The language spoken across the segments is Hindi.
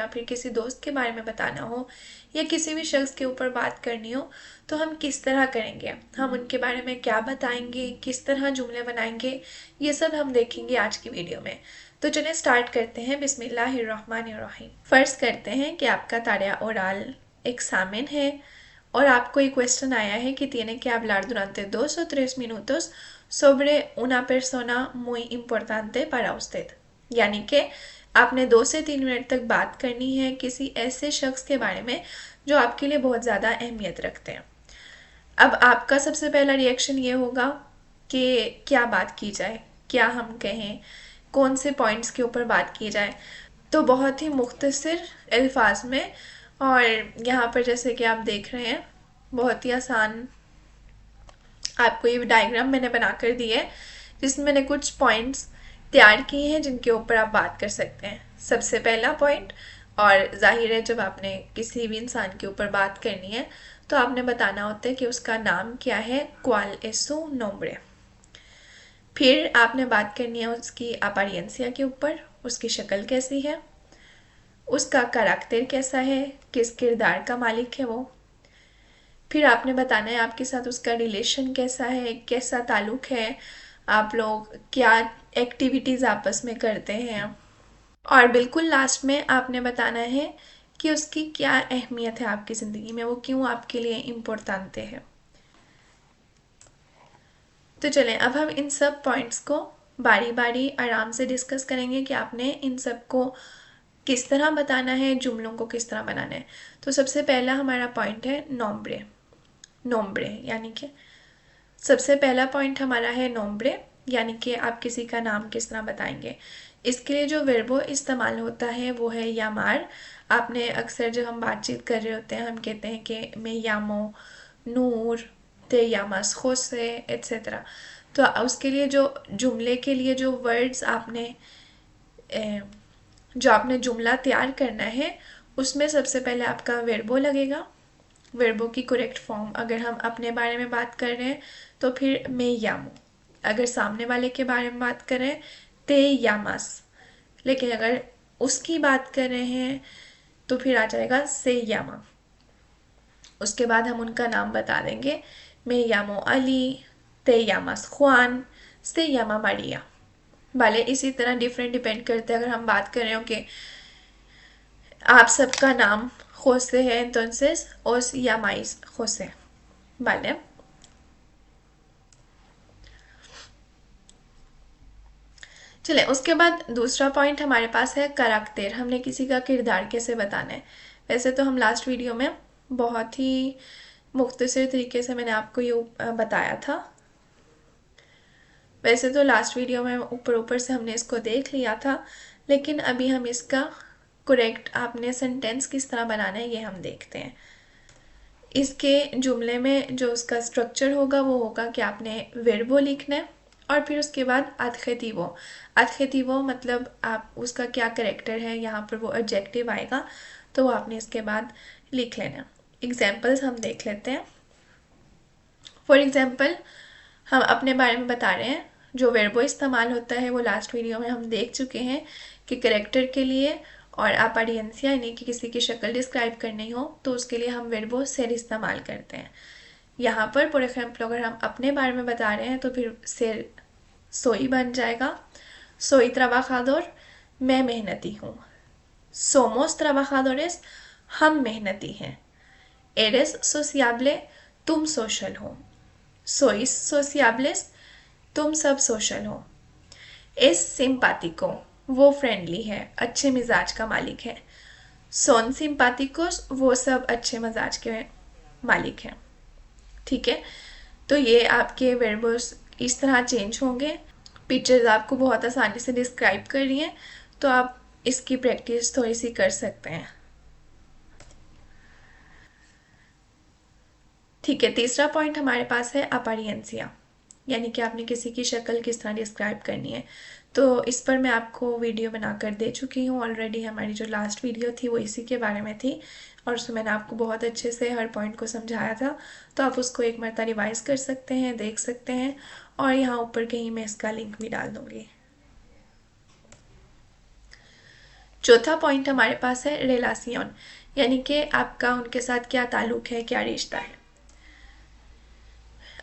या फिर किसी दोस्त के बारे में बताना हो या किसी भी शख्स के ऊपर बात करनी हो तो हम किस तरह करेंगे, हम उनके बारे में क्या बताएंगे, किस तरह जुमले बनाएंगे, ये सब हम देखेंगे आज की वीडियो में। तो चलिए स्टार्ट करते हैं। बिस्मिल्लाहिर्रहमानिर्रहीम। फ़र्ज़ करते हैं कि आपका तारे ओरल examen है और आपको एक क्वेश्चन आया है कि tiene que hablar durante 2 o 3 minutos sobre una persona muy importante para usted। यानी कि आपने 2 से 3 मिनट तक बात करनी है किसी ऐसे शख्स के बारे में जो आपके लिए बहुत ज़्यादा अहमियत रखते हैं। अब आपका सबसे पहला रिएक्शन ये होगा कि क्या बात की जाए, क्या हम कहें, कौन से पॉइंट्स के ऊपर बात की जाए। तो बहुत ही मुख्तसर अल्फाज में, और यहाँ पर जैसे कि आप देख रहे हैं बहुत ही आसान आपको ये डायग्राम मैंने बना कर दी है जिसमें मैंने कुछ पॉइंट्स तैयार किए हैं जिनके ऊपर आप बात कर सकते हैं। सबसे पहला पॉइंट, और जाहिर है जब आपने किसी भी इंसान के ऊपर बात करनी है तो आपने बताना होता है कि उसका नाम क्या है, क्वाल एसो नोम्ब्रे। फिर आपने बात करनी है उसकी apariencia के ऊपर, उसकी शक्ल कैसी है, उसका करैक्टर कैसा है, किस किरदार का मालिक है वो। फिर आपने बताना है आपके साथ उसका रिलेशन कैसा है, कैसा ताल्लुक़ है, आप लोग क्या एक्टिविटीज़ आपस में करते हैं। और बिल्कुल लास्ट में आपने बताना है कि उसकी क्या अहमियत है आपकी ज़िंदगी में, वो क्यों आपके लिए इम्पोर्टेंट है। तो चलें अब हम इन सब पॉइंट्स को बारी बारी आराम से डिस्कस करेंगे कि आपने इन सब को किस तरह बताना है, जुमलों को किस तरह बनाना है। तो सबसे पहला हमारा पॉइंट है नोम्ब्रे। नोम्ब्रे यानी कि सबसे पहला पॉइंट हमारा है नोम्ब्रे, यानी कि आप किसी का नाम किस तरह बताएंगे। इसके लिए जो वर्बो इस्तेमाल होता है वो है यामार। आपने अक्सर जब हम बातचीत कर रहे होते हैं हम कहते हैं कि मैं यामो नूर, ते यामास खोसे एट्सेट्रा। तो उसके लिए जो जुमले के लिए जो वर्ड्स आपने जो आपने जुमला तैयार करना है उसमें सबसे पहले आपका वर्बो लगेगा। वर्बो की करेक्ट फॉर्म अगर हम अपने बारे में बात कर रहे हैं तो फिर मैं यामो, अगर सामने वाले के बारे में बात कर रहे हैं ते यामास, लेकिन अगर उसकी बात कर रहे हैं तो फिर आ जाएगा से यामा। उसके बाद हम उनका नाम बता देंगे, मैं यामो अली, ते यामास ख्वान, से यामा मारिया। भले इसी तरह डिफरेंट डिपेंड करते हैं। अगर हम बात कर रहे हो कि आप सबका नाम खोसे है entonces os llamáis José, vale। चले उसके बाद दूसरा पॉइंट हमारे पास है करैक्टर। हमने किसी का किरदार कैसे बताना है। वैसे तो हम लास्ट वीडियो में बहुत ही मुख्तसर तरीके से मैंने आपको ये बताया था। वैसे तो लास्ट वीडियो में ऊपर ऊपर से हमने इसको देख लिया था, लेकिन अभी हम इसका करेक्ट आपने सेंटेंस किस तरह बनाना है ये हम देखते हैं। इसके जुमले में जो उसका स्ट्रक्चर होगा वो होगा कि आपने वर्बो लिखना है और फिर उसके बाद adjetivo। adjetivo मतलब आप उसका क्या करेक्टर है, यहाँ पर वो एडजेक्टिव आएगा तो वो आपने इसके बाद लिख लेना। एग्जाम्पल्स हम देख लेते हैं। फॉर एग्जाम्पल हम अपने बारे में बता रहे हैं, जो वर्बो इस्तेमाल होता है वो लास्ट वीडियो में हम देख चुके हैं कि करेक्टर के लिए और apariencia यानी कि किसी की शक्ल डिस्क्राइब करनी हो तो उसके लिए हम वर्बो सेर इस्तेमाल करते हैं। यहाँ पर फॉर एग्जाम्पल अगर हम अपने बारे में बता रहे हैं तो फिर सेर सोई बन जाएगा। सोई trabajador, मैं मेहनती हूँ। somos trabajadores, हम मेहनती हैं। eres sociable, तुम सोशल हो। sois sociables, तुम सब सोशल हो। es simpático, वो फ्रेंडली है, अच्छे मिजाज का मालिक है। son simpáticos, वो सब अच्छे मिजाज के मालिक हैं। ठीक है, तो ये आपके वर्बोस इस तरह चेंज होंगे। पिक्चर्स आपको बहुत आसानी से डिस्क्राइब कर रही हैं तो आप इसकी प्रैक्टिस थोड़ी सी कर सकते हैं। ठीक है, तीसरा पॉइंट हमारे पास है apariencia, यानी कि आपने किसी की शक्ल किस तरह डिस्क्राइब करनी है। तो इस पर मैं आपको वीडियो बनाकर दे चुकी हूँ ऑलरेडी। हमारी जो लास्ट वीडियो थी वो इसी के बारे में थी और उसमें मैंने आपको बहुत अच्छे से हर पॉइंट को समझाया था, तो आप उसको एक मरतबा रिवाइज़ कर सकते हैं, देख सकते हैं, और यहाँ ऊपर कहीं मैं इसका लिंक भी डाल दूँगी। चौथा पॉइंट हमारे पास है रिलेशन, यानी कि आपका उनके साथ क्या ताल्लुक है, क्या रिश्ता है।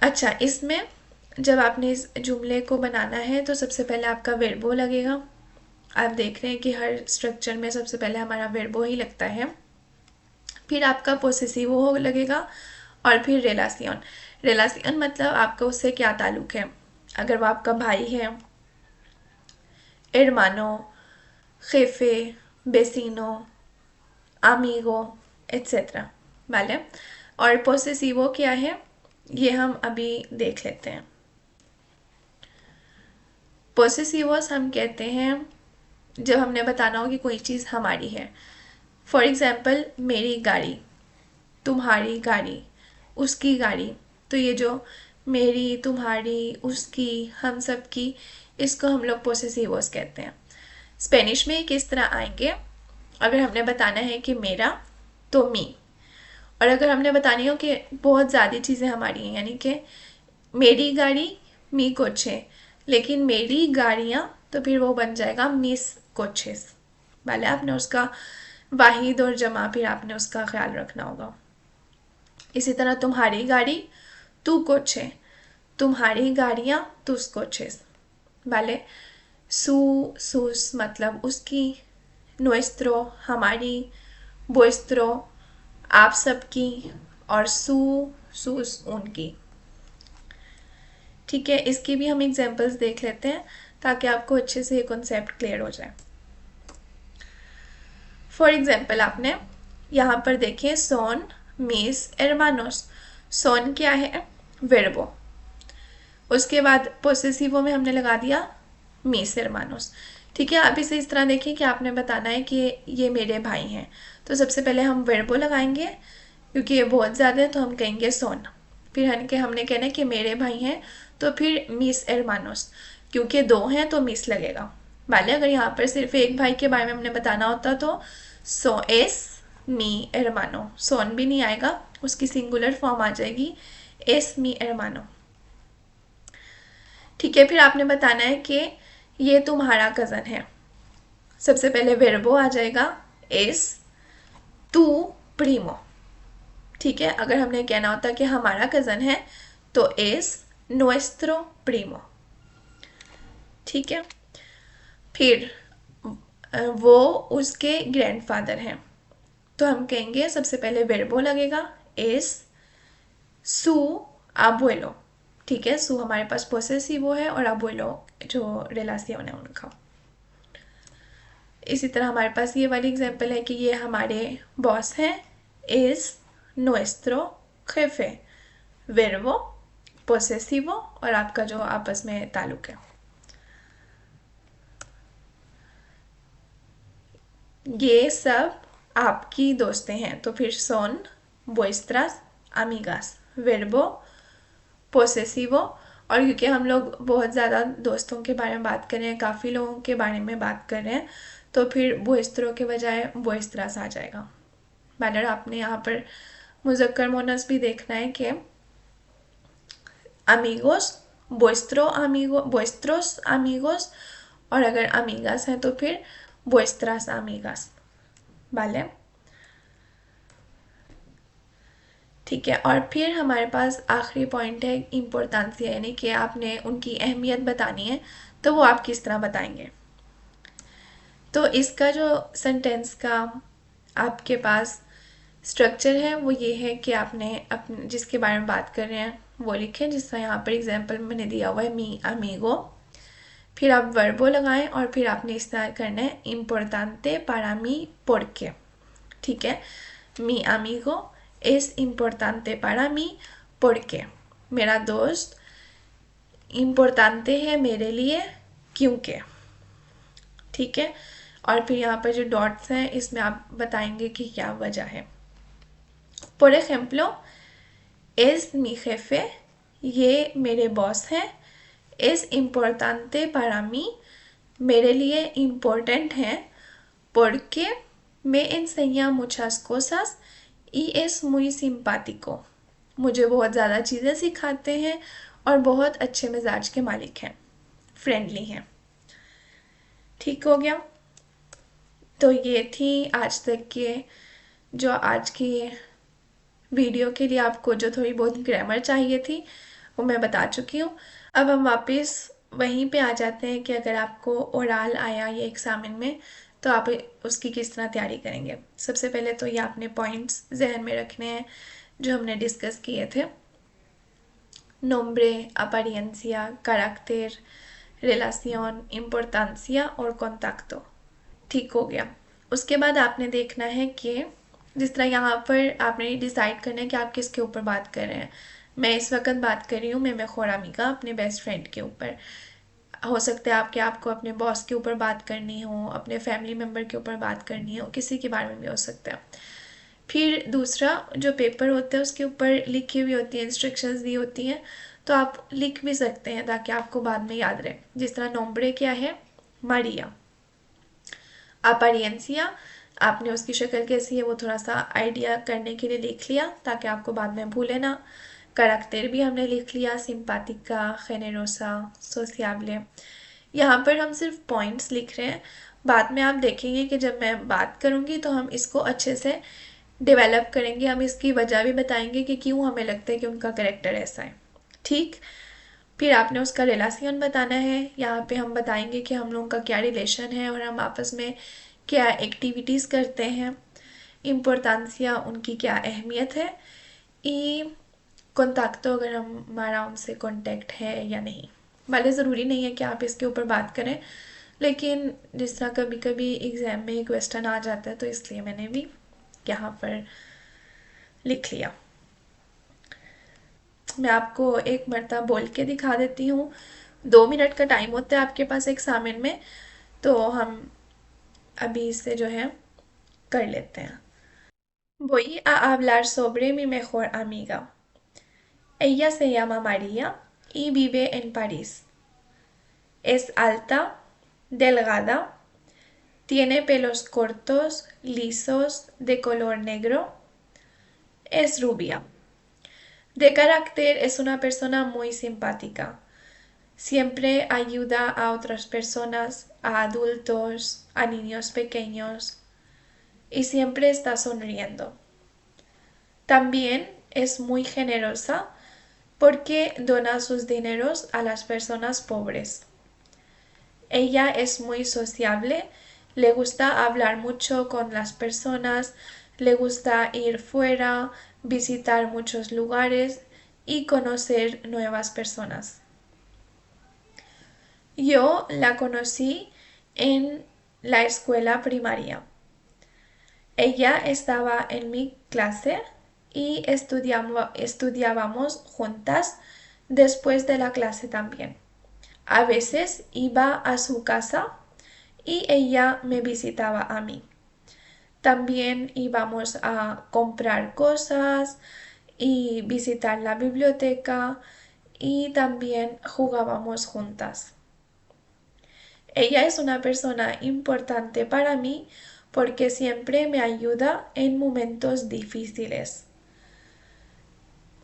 अच्छा, इसमें जब आपने इस जुमले को बनाना है तो सबसे पहले आपका वर्बो लगेगा। आप देख रहे हैं कि हर स्ट्रक्चर में सबसे पहले हमारा वर्बो ही लगता है। फिर आपका पोसेसिवो लगेगा और फिर रिलेशन। रिलेशन मतलब आपका उससे क्या ताल्लुक है। अगर वो आपका भाई है, hermano, jefe, vecino, amigo, etc. वाले। और पोसेसिवो क्या है ये हम अभी देख लेते हैं। पोसेसिवोस हम कहते हैं जब हमने बताना हो कि कोई चीज़ हमारी है। फॉर एग्ज़ाम्पल, मेरी गाड़ी, तुम्हारी गाड़ी, उसकी गाड़ी। तो ये जो मेरी, तुम्हारी, उसकी, हम सब की, इसको हम लोग पोसेसिवोस कहते हैं। स्पेनिश में किस तरह आएंगे, अगर हमने बताना है कि मेरा, तो मी। और अगर हमने बतानी हो कि बहुत ज़्यादा चीज़ें हमारी हैं, यानी कि मेरी गाड़ी मी कोचे, लेकिन मेरी गाड़ियाँ, तो फिर वो बन जाएगा मिस कोचेस वाले। आपने उसका वाहिद और जमा फिर आपने उसका ख्याल रखना होगा। इसी तरह तुम्हारी गाड़ी तू कोचे, तुम्हारी गाड़ियाँ तुस कोचेस वाले। सू सूस मतलब उसकी, नुएस्त्रो हमारी, बुएस्त्रो आप सबकी, और सू सूस उनकी। ठीक है, इसकी भी हम एग्जांपल्स देख लेते हैं ताकि आपको अच्छे से ये कॉन्सेप्ट क्लियर हो जाए। फॉर एग्जाम्पल, आपने यहाँ पर देखें सोन मिस एरमानोस। सोन क्या है, वर्बो। उसके बाद पोसेसिवो में हमने लगा दिया मिस एरमानोस। ठीक है, अब इसे इस तरह देखिए कि आपने बताना है कि ये मेरे भाई हैं। तो सबसे पहले हम वर्बो लगाएंगे, क्योंकि ये बहुत ज़्यादा है तो हम कहेंगे सोन। फिर हमने कहना है कि मेरे भाई हैं, तो फिर मिस एरमानोस, क्योंकि दो हैं तो मिस लगेगा। वाले अगर यहाँ पर सिर्फ एक भाई के बारे में हमने बताना होता तो सो एस मी एरमानो, सोन भी नहीं आएगा, उसकी सिंगुलर फॉर्म आ जाएगी एस मी एरमानो। ठीक है, फिर आपने बताना है कि ये तुम्हारा कज़न है। सबसे पहले वर्बो आ जाएगा एस तू प्रीमो। ठीक है, अगर हमने कहना होता कि हमारा कज़न है तो एस नुएस्त्रो प्रीमो। ठीक है, फिर वो उसके ग्रैंडफादर हैं, तो हम कहेंगे सबसे पहले वर्बो लगेगा एस सू अबुएलो। ठीक है, सू हमारे पास पोसेसिवो है और अबुएलो जो रिलेशन है उनका। इसी तरह हमारे पास ये वाली एग्जांपल है कि ये हमारे बॉस हैं, एस नुएस्त्रो जेफे, वर्बो पोसेसिवो और आपका जो आपस में ताल्लुक है। ये सब आपकी दोस्तें हैं, तो फिर सोन वोइस्ट्रास अमीगास, वर्बो पोसेसिवो। और क्योंकि हम लोग बहुत ज़्यादा दोस्तों के बारे में बात कर रहे हैं, काफ़ी लोगों के बारे में बात कर रहे हैं, तो फिर वोइस्त्रो के बजाय वोइस्ट्रास आ जाएगा। मैटर आपने यहाँ पर मुज़क्कर मोनस भी देखना है कि अमीगोस बोइस्ट्रोस अमीगोस, और अगर अमीगास हैं तो फिर बोइस्ट्रास अमीगास वाले। ठीक है, और फिर हमारे पास आखिरी पॉइंट है इम्पोर्टेंसिया, यानी कि आपने उनकी अहमियत बतानी है, तो वो आप किस तरह बताएंगे। तो इसका जो सेंटेंस का आपके पास स्ट्रक्चर है वो ये है कि आपने अपने जिसके बारे में बात कर रहे हैं वो लिखें, जिस तरह यहाँ पर एग्जांपल मैंने दिया हुआ है मी अमीगो। फिर आप वर्बो लगाएं और फिर आपने इस तरह करना है इम्पोर्टेंटे para mí porque। ठीक है, मी amigo es importante para mí porque, मेरा दोस्त इम्पोर्टेंटे है मेरे लिए क्योंकि। ठीक है, और फिर यहाँ पर जो डॉट्स हैं इसमें आप बताएंगे कि क्या वजह है। por ejemplo, es mi jefe, ये मेरे बॉस हैं, es importante para mí, मेरे लिए इम्पोर्टेंट है, porque me enseña muchas cosas y es muy simpático, मुझे बहुत ज़्यादा चीज़ें सिखाते हैं और बहुत अच्छे मिजाज के मालिक हैं, फ्रेंडली हैं। ठीक हो गया। तो ये थी आज तक के जो आज की वीडियो के लिए आपको जो थोड़ी बहुत ग्रामर चाहिए थी वो मैं बता चुकी हूँ। अब हम वापस वहीं पे आ जाते हैं कि अगर आपको ओरल आया ये एग्जामिन में तो आप उसकी किस तरह तैयारी करेंगे। सबसे पहले तो ये आपने पॉइंट्स जहन में रखने हैं जो हमने डिस्कस किए थे। nombre, apariencia, carácter, relación, importancia और contacto। ठीक हो गया। उसके बाद आपने देखना है कि जिस तरह यहाँ पर आपने डिसाइड करना है कि आप किसके ऊपर बात कर रहे हैं। मैं इस वक्त बात कर रही हूँ मैं mejor amiga अपने बेस्ट फ्रेंड के ऊपर। हो सकता है आपके आपको अपने बॉस के ऊपर बात करनी हो, अपने फैमिली मेम्बर के ऊपर बात करनी हो, किसी के बारे में भी हो सकता है। फिर दूसरा जो पेपर होता है उसके ऊपर लिखी हुई होती है, इंस्ट्रक्शंस दी होती हैं, तो आप लिख भी सकते हैं ताकि आपको बाद में याद रहे। जिस तरह नोम्ब्रे क्या है, मारिया। apariencia आपने उसकी शक्ल कैसी है वो थोड़ा सा आइडिया करने के लिए लिख लिया ताकि आपको बाद में भूले ना। कैरेक्टर भी हमने लिख लिया, सिंपैथिका, जेनेरोसा, सोशियाबले। यहाँ पर हम सिर्फ पॉइंट्स लिख रहे हैं। बाद में आप देखेंगे कि जब मैं बात करूँगी तो हम इसको अच्छे से डेवलप करेंगे, हम इसकी वजह भी बताएंगे कि क्यों हमें लगता है कि उनका कैरेक्टर ऐसा है। ठीक। फिर आपने उसका रिलेशन बताना है। यहाँ पे हम बताएंगे कि हम लोगों का क्या रिलेशन है और हम आपस में क्या एक्टिविटीज़ करते हैं। इम्पोर्टेंसिया उनकी क्या अहमियत है। ई कॉन्टैक्टो अगर हमारा उनसे कांटेक्ट है या नहीं। भले ज़रूरी नहीं है कि आप इसके ऊपर बात करें, लेकिन जिस तरह कभी कभी एग्ज़ाम में क्वेश्चन आ जाता है तो इसलिए मैंने भी यहाँ पर लिख लिया। मैं आपको एक मरतबा बोल के दिखा देती हूँ। 2 मिनट का टाइम होता है आपके पास एग्जामिन में, तो हम अभी इसे जो है कर लेते हैं। Voy a hablar sobre mi mejor amiga. Ella se llama María y vive en París. Es alta, delgada, tiene pelos cortos, lisos, de color negro, es rubia. De carácter es una persona muy simpática. Siempre ayuda a otras personas, a adultos, a niños pequeños y siempre está sonriendo. También es muy generosa porque dona sus dineros a las personas pobres. Ella es muy sociable, le gusta hablar mucho con las personas, le gusta ir fuera, visitar muchos lugares y conocer nuevas personas. Yo la conocí en la escuela primaria. Ella estaba en mi clase y estudiábamos juntas después de la clase también. A veces iba a su casa y ella me visitaba a mí. También íbamos a comprar cosas y visitar la biblioteca y también jugábamos juntas. Ella es una persona importante para mí porque siempre me ayuda en momentos difíciles.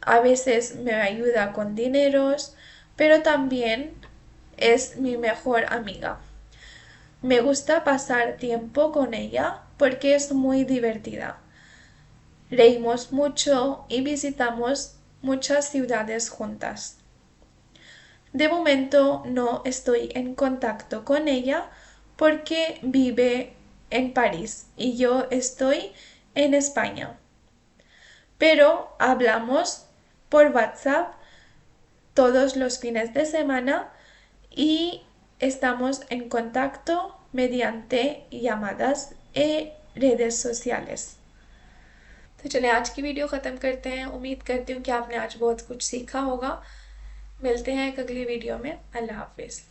A veces me ayuda con dineros, pero también es mi mejor amiga. Me gusta pasar tiempo con ella porque es muy divertida. Reímos mucho y visitamos muchas ciudades juntas. De momento no estoy en contacto con ella porque vive en París y yo estoy en España. Pero hablamos por WhatsApp todos los fines de semana y estamos en contacto mediante llamadas y redes sociales। तो चलिए आज की वीडियो ख़त्म करते हैं। उम्मीद करती हूँ कि आपने आज बहुत कुछ सीखा होगा। मिलते हैं एक अगली वीडियो में। अल्लाह हाफिज़।